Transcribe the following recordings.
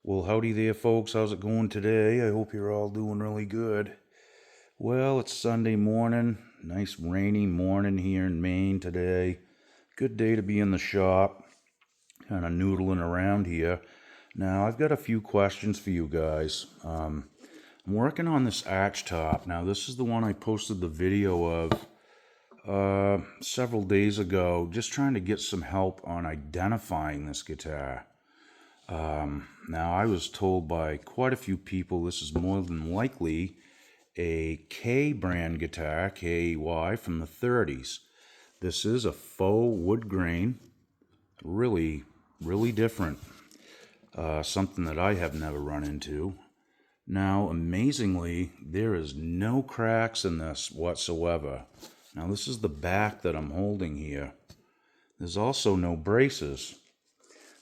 Well, howdy there, folks. How's it going today? I hope you're all doing really good. Well, it's Sunday morning. Nice rainy morning here in Maine today. Good day to be in the shop, kind of noodling around here. Now, I've got a few questions for you guys. I'm working on this archtop. Now, this is the one I posted the video of several days ago, just trying to get some help on identifying this guitar. Now, I was told by quite a few people this is more than likely a K brand guitar, K-Y, from the 30s. This is a faux wood grain, really, really different. Something that I have never run into. Now, amazingly, there is no cracks in this whatsoever. Now, this is the back that I'm holding here. There's also no braces.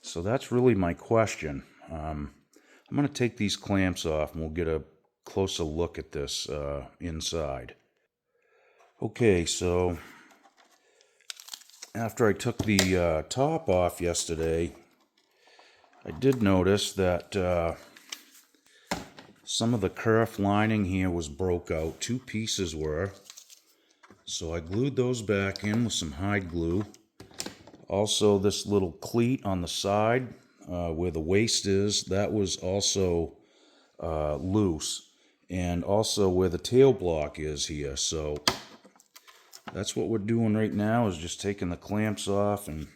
So that's really my question. I'm going to take these clamps off and we'll get a closer look at this inside. Okay, so after I took the top off yesterday, I did notice that some of the kerf lining here was broke out. Two pieces were. So I glued those back in with some hide glue. Also, this little cleat on the side where the waist is, that was also loose. And also where the tail block is here. So that's what we're doing right now, is just taking the clamps off and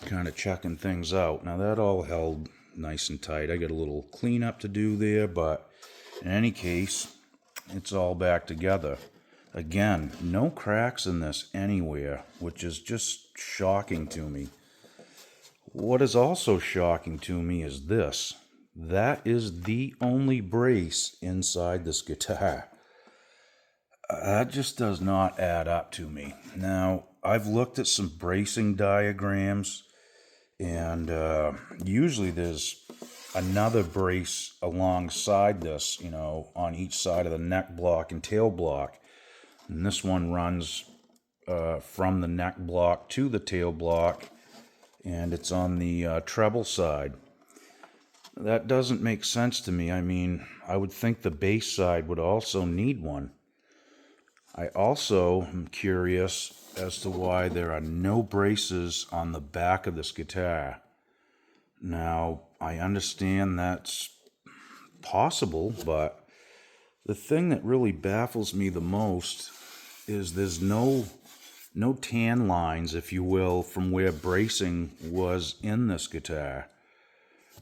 kind of checking things out. Now that all held nice and tight. I got a little cleanup to do there, but in any case, it's all back together. Again, no cracks in this anywhere, which is just shocking to me. What is also shocking to me is this. That is the only brace inside this guitar. That just does not add up to me. Now, I've looked at some bracing diagrams, and usually there's another brace alongside this, on each side of the neck block and tail block. And this one runs from the neck block to the tail block, and it's on the treble side. That doesn't make sense to me. I mean, I would think the bass side would also need one. I also am curious as to why there are no braces on the back of this guitar. Now, I understand that's possible, but the thing that really baffles me the most is there's no tan lines, if you will, from where bracing was in this guitar.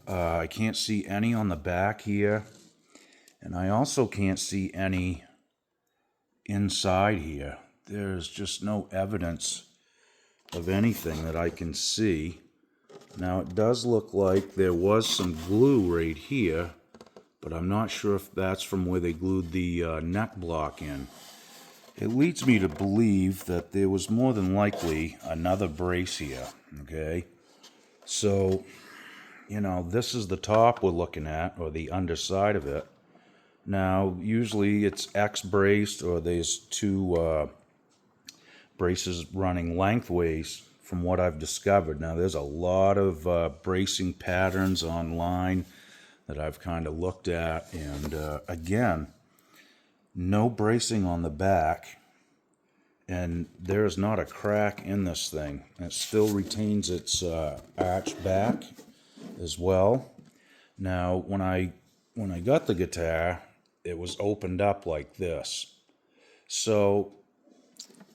I can't see any on the back here, and I also can't see any inside here. There's just no evidence of anything that I can see. Now, it does look like there was some glue right here, but I'm not sure if that's from where they glued the neck block in. It leads me to believe that there was more than likely another brace here, okay? So, this is the top we're looking at, or the underside of it. Now, usually it's X-braced, or there's two braces running lengthways from what I've discovered. Now, there's a lot of bracing patterns online that I've kind of looked at, and again, no bracing on the back, and there is not a crack in this thing. It still retains its arch back as well. Now, when I got the guitar, it was opened up like this. So,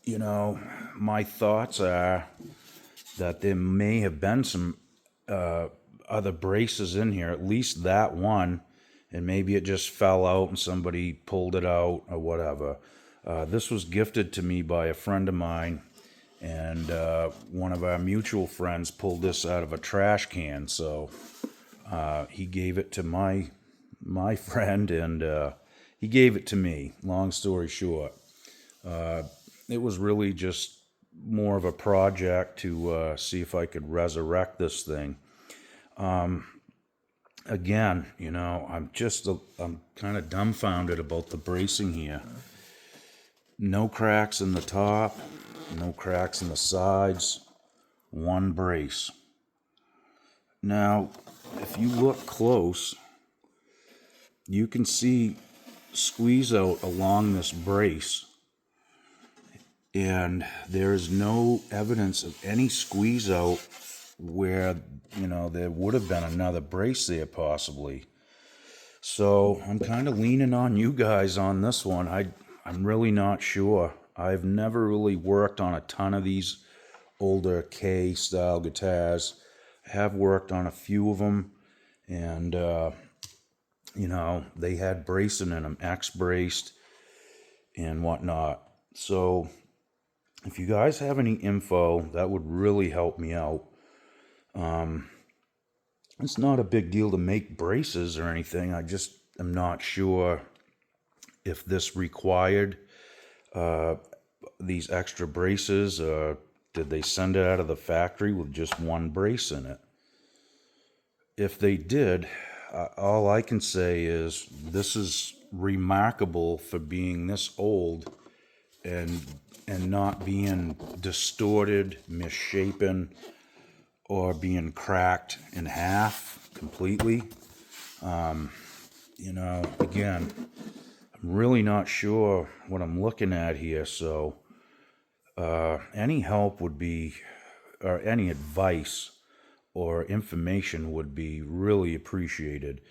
my thoughts are that there may have been some other braces in here, at least that one, and maybe it just fell out and somebody pulled it out or whatever. This was gifted to me by a friend of mine, and one of our mutual friends pulled this out of a trash can, so he gave it to my friend, and he gave it to me, long story short. It was really just more of a project to see if I could resurrect this thing. Again, I'm kind of dumbfounded about the bracing here. No cracks in the top, no cracks in the sides, one brace. Now, if you look close, you can see squeeze out along this brace, and there's no evidence of any squeeze out where, there would have been another brace there possibly. So I'm kind of leaning on you guys on this one. I'm really not sure. I've never really worked on a ton of these older K style guitars. I have worked on a few of them, and they had bracing in them, X-braced and whatnot. So if you guys have any info, that would really help me out. It's not a big deal to make braces or anything. I just am not sure if this required these extra braces, or did they send it out of the factory with just one brace in it? If they did, all I can say is this is remarkable for being this old and not being distorted, misshapen, or being cracked in half completely. Again, I'm really not sure what I'm looking at here, so any help would be, or any advice or information would be really appreciated.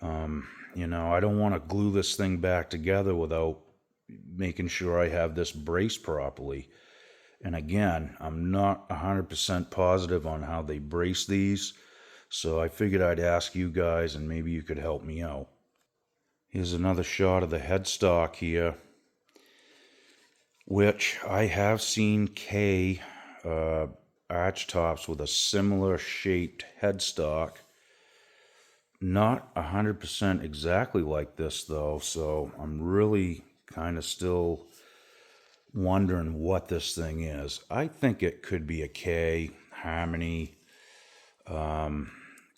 I don't want to glue this thing back together without making sure I have this brace properly. And again, I'm not 100% positive on how they brace these, so I figured I'd ask you guys and maybe you could help me out. Here's another shot of the headstock here, which I have seen K archtops with a similar shaped headstock. Not 100% exactly like this though, so I'm really kind of still wondering what this thing is. I think it could be a K, Harmony,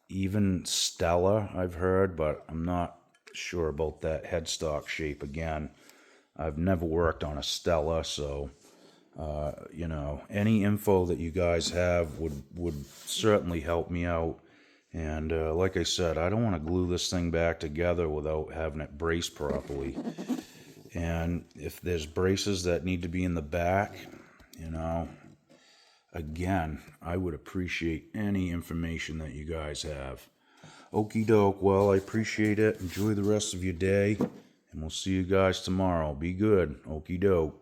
even Stella I've heard, but I'm not sure about that headstock shape again. I've never worked on a Stella, so any info that you guys have would certainly help me out. And like I said, I don't want to glue this thing back together without having it braced properly. And if there's braces that need to be in the back, again, I would appreciate any information that you guys have. Okie doke. Well, I appreciate it. Enjoy the rest of your day, and we'll see you guys tomorrow. Be good. Okie doke.